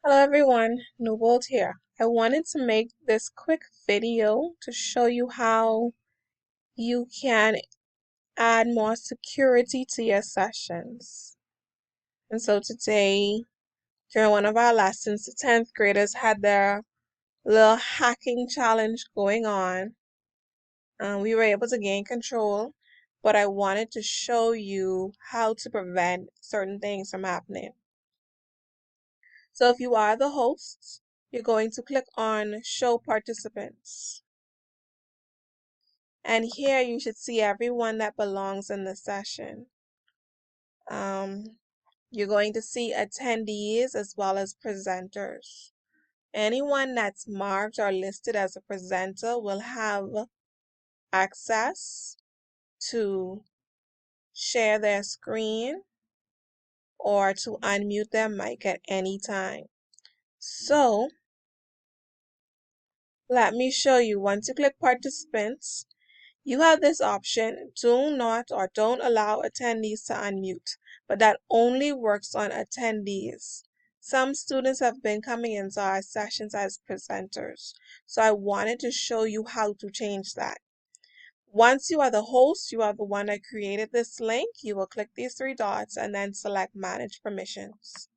Hello everyone, Newbold here. I wanted to make this quick video to show you how you can add more security to your sessions. And so today, during one of our lessons, the 10th graders had their little hacking challenge going on. We were able to gain control, but I wanted to show you how to prevent certain things from happening. So if you are the host, you're going to click on Show Participants. And here you should see everyone that belongs in the session. You're going to see attendees as well as presenters. Anyone that's marked or listed as a presenter will have access to share their screen or to unmute their mic at any time. So let me show you. Once you click participants, you have this option, do not or don't allow attendees to unmute, but that only works on attendees. Some students have been coming into our sessions as presenters, so I wanted to show you how to change that. Once you are the host, you are the one that created this link, you will click these three dots and then select Manage Permissions.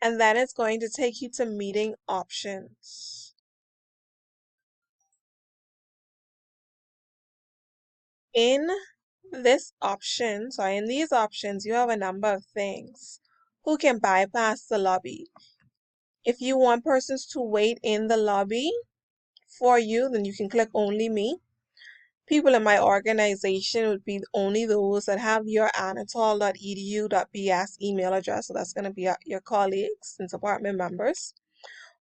And then it's going to take you to Meeting Options. In these options, you have a number of things. Who can bypass the lobby? If you want persons to wait in the lobby for you, then you can click Only Me. People in my organization would be only those that have your anatol.edu.bs email address. So that's going to be your colleagues and department members.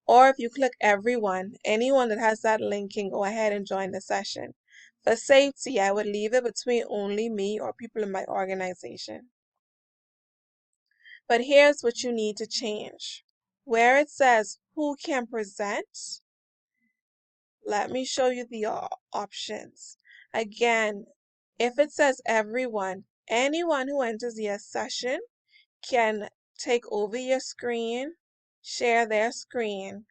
Or if you click Everyone, anyone that has that link can go ahead and join the session. For safety, I would leave it between only me or people in my organization. But here's what you need to change. Where it says who can present, let me show you the options. Again, if it says everyone, anyone who enters your session can take over your screen, share their screen,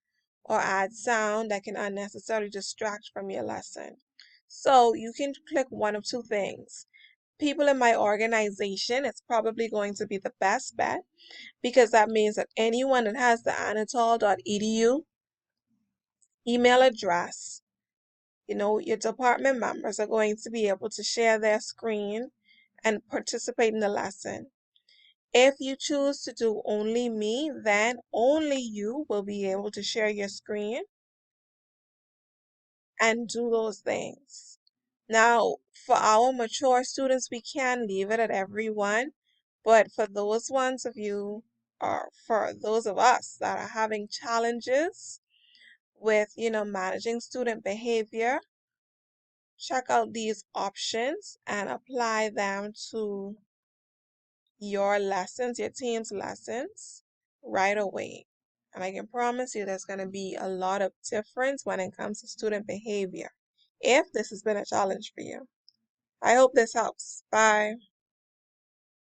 or add sound that can unnecessarily distract from your lesson. So you can click one of two things. People in my organization, it's probably going to be the best bet because that means that anyone that has the anatol.edu email address, your department members are going to be able to share their screen and participate in the lesson. If you choose to do only me, then only you will be able to share your screen and do those things. Now, for our mature students, we can leave it at everyone, but for those ones of you, or for those of us that are having challenges with, managing student behavior, check out these options and apply them to your lessons, your team's lessons right away. And I can promise you there's going to be a lot of difference when it comes to student behavior if this has been a challenge for you. I hope this helps. Bye.